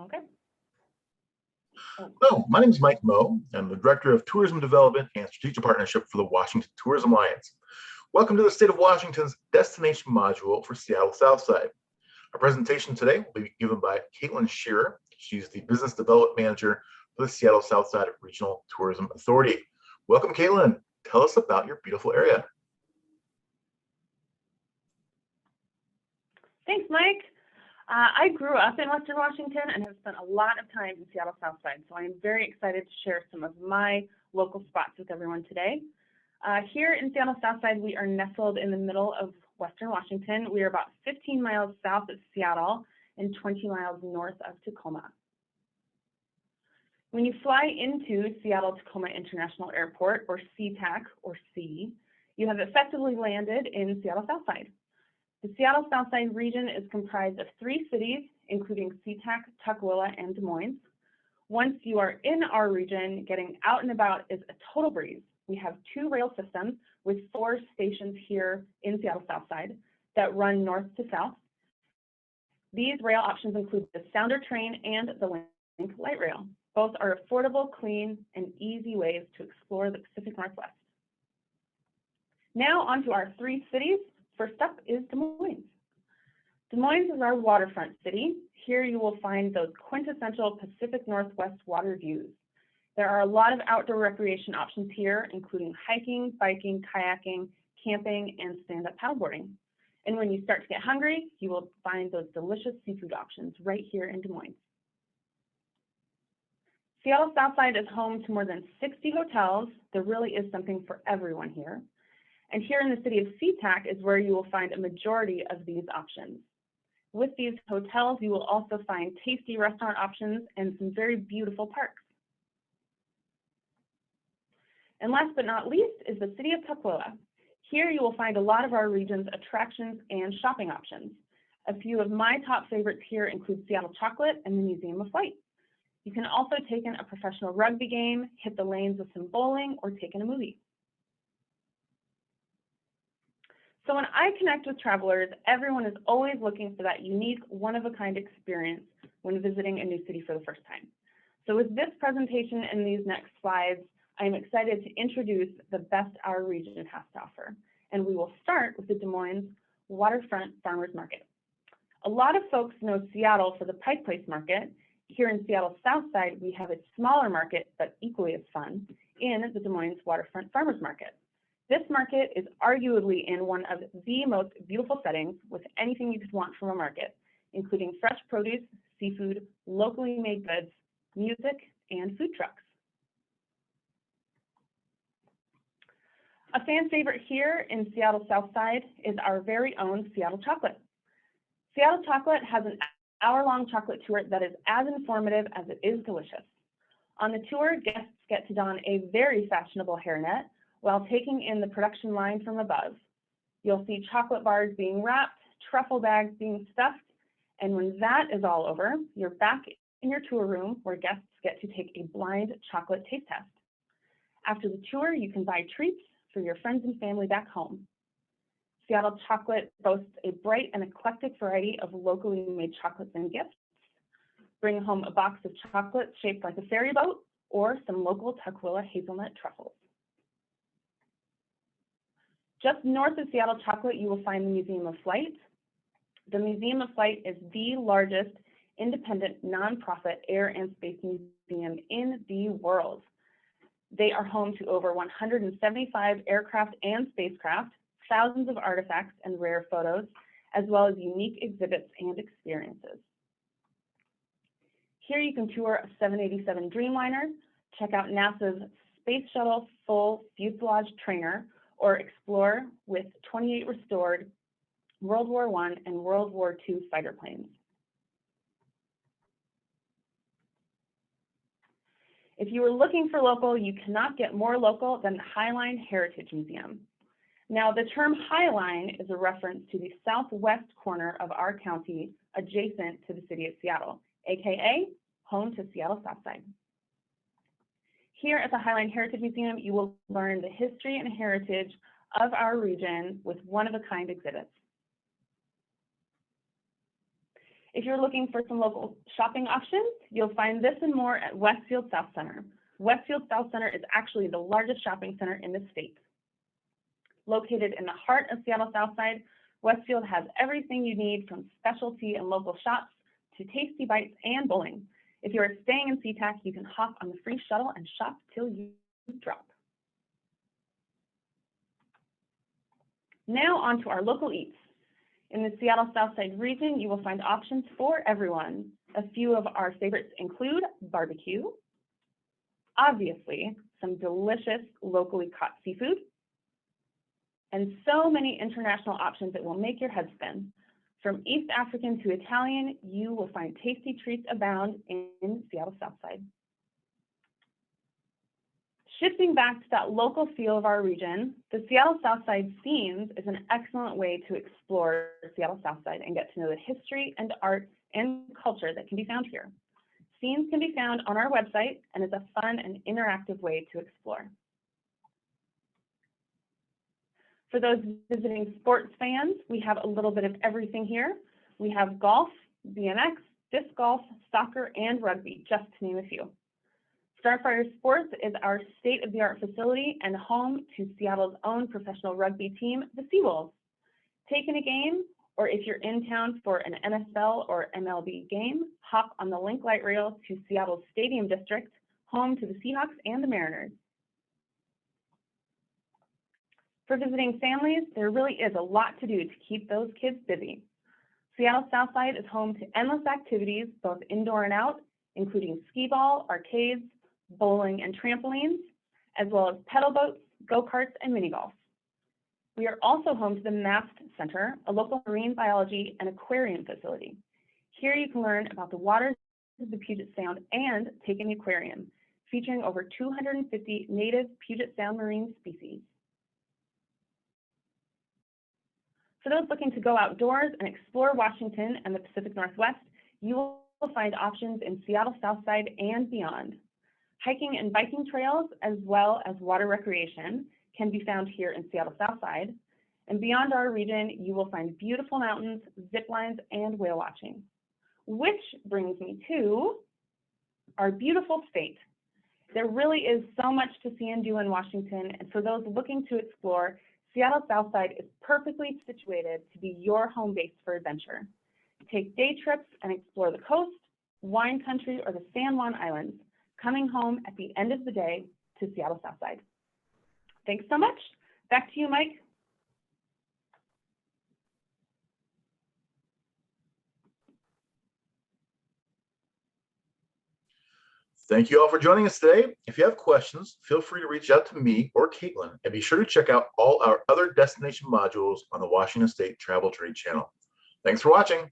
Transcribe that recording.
Okay. Hello, my name is Mike Moe. I'm the Director of Tourism Development and Strategic Partnership for the Washington Tourism Alliance. Welcome to the State of Washington's Destination Module for Seattle Southside. Our presentation today will be given by Caitlin Shearer. She's the Business Development Manager for the Seattle Southside Regional Tourism Authority. Welcome, Caitlin. Tell us about your beautiful area. Thanks, Mike. I grew up in Western Washington and have spent a lot of time in Seattle Southside, so I'm very excited to share some of my local spots with everyone today. Here in Seattle Southside, we are nestled in the middle of Western Washington. We are about 15 miles south of Seattle and 20 miles north of Tacoma. When you fly into Seattle-Tacoma International Airport, or Sea-Tac, or C, you have effectively landed in Seattle Southside. The Seattle Southside region is comprised of 3 cities, including Sea-Tac, Tukwila, and Des Moines. Once you are in our region, getting out and about is a total breeze. We have 2 rail systems with 4 stations here in Seattle Southside that run north to south. These rail options include the Sounder train and the Link Light Rail. Both are affordable, clean, and easy ways to explore the Pacific Northwest. Now on to our 3 cities. First up is Des Moines. Des Moines is our waterfront city. Here you will find those quintessential Pacific Northwest water views. There are a lot of outdoor recreation options here, including hiking, biking, kayaking, camping, and stand-up paddleboarding. And when you start to get hungry, you will find those delicious seafood options right here in Des Moines. Seattle Southside is home to more than 60 hotels. There really is something for everyone here. And here in the city of Sea-Tac is where you will find a majority of these options. With these hotels, you will also find tasty restaurant options and some very beautiful parks. And last but not least is the city of Tukwila. Here you will find a lot of our region's attractions and shopping options. A few of my top favorites here include Seattle Chocolate and the Museum of Flight. You can also take in a professional rugby game, hit the lanes with some bowling, or take in a movie. So when I connect with travelers, everyone is always looking for that unique, one-of-a-kind experience when visiting a new city for the first time. So with this presentation and these next slides, I'm excited to introduce the best our region has to offer. And we will start with the Des Moines Waterfront Farmers Market. A lot of folks know Seattle for the Pike Place Market. Here in Seattle Southside, we have a smaller market, but equally as fun, in the Des Moines Waterfront Farmers Market. This market is arguably in one of the most beautiful settings with anything you could want from a market, including fresh produce, seafood, locally made goods, music, and food trucks. A fan favorite here in Seattle Southside is our very own Seattle Chocolate. Seattle Chocolate has an hour-long chocolate tour that is as informative as it is delicious. On the tour, guests get to don a very fashionable hairnet while taking in the production line from above. You'll see chocolate bars being wrapped, truffle bags being stuffed, and when that is all over, you're back in your tour room where guests get to take a blind chocolate taste test. After the tour, you can buy treats for your friends and family back home. Seattle Chocolate boasts a bright and eclectic variety of locally made chocolates and gifts. Bring home a box of chocolate shaped like a ferry boat or some local Tukwila hazelnut truffles. Just north of Seattle Chocolate, you will find the Museum of Flight. The Museum of Flight is the largest independent nonprofit air and space museum in the world. They are home to over 175 aircraft and spacecraft, thousands of artifacts and rare photos, as well as unique exhibits and experiences. Here you can tour a 787 Dreamliner, check out NASA's Space Shuttle full fuselage trainer, or explore with 28 restored World War I and World War II fighter planes. If you were looking for local, you cannot get more local than the HIGHLINE Heritage Museum. Now, the term HIGHLINE is a reference to the southwest corner of our county adjacent to the city of Seattle, aka home to Seattle Southside. Here at the HIGHLINE Heritage Museum, you will learn the history and heritage of our region with one-of-a-kind exhibits. If you're looking for some local shopping options, you'll find this and more at Westfield South Center. Westfield South Center is actually the largest shopping center in the state. Located in the heart of Seattle Southside, Westfield has everything you need from specialty and local shops to tasty bites and bowling. If you are staying in Sea-Tac, you can hop on the free shuttle and shop till you drop. Now on to our local eats. In the Seattle Southside region, you will find options for everyone. A few of our favorites include barbecue, obviously some delicious locally caught seafood, and so many international options that will make your head spin. From East African to Italian, you will find tasty treats abound in Seattle Southside. Shifting back to that local feel of our region, the Seattle Southside Scenes is an excellent way to explore Seattle Southside and get to know the history and art and culture that can be found here. Scenes can be found on our website and is a fun and interactive way to explore. For those visiting sports fans, we have a little bit of everything here. We have golf, BMX, disc golf, soccer, and rugby, just to name a few. Starfire Sports is our state-of-the-art facility and home to Seattle's own professional rugby team, the Seawolves. Take in a game, or if you're in town for an NFL or MLB game, hop on the Link Light Rail to Seattle's Stadium District, home to the Seahawks and the Mariners. For visiting families, there really is a lot to do to keep those kids busy. Seattle Southside is home to endless activities, both indoor and out, including skee ball, arcades, bowling, and trampolines, as well as pedal boats, go-karts, and mini golf. We are also home to the MAST Center, a local marine biology and aquarium facility. Here you can learn about the waters of the Puget Sound and take an aquarium, featuring over 250 native Puget Sound marine species. For those looking to go outdoors and explore Washington and the Pacific Northwest, you will find options in Seattle Southside and beyond. Hiking and biking trails, as well as water recreation, can be found here in Seattle Southside. And beyond our region, you will find beautiful mountains, zip lines, and whale watching. Which brings me to our beautiful state. There really is so much to see and do in Washington, and for those looking to explore, Seattle Southside is perfectly situated to be your home base for adventure. Take day trips and explore the coast, wine country, or the San Juan Islands, coming home at the end of the day to Seattle Southside. Thanks so much. Back to you, Mike. Thank you all for joining us today. If you have questions, feel free to reach out to me or Caitlin, and be sure to check out all our other destination modules on the Washington State Travel Trade channel. Thanks for watching.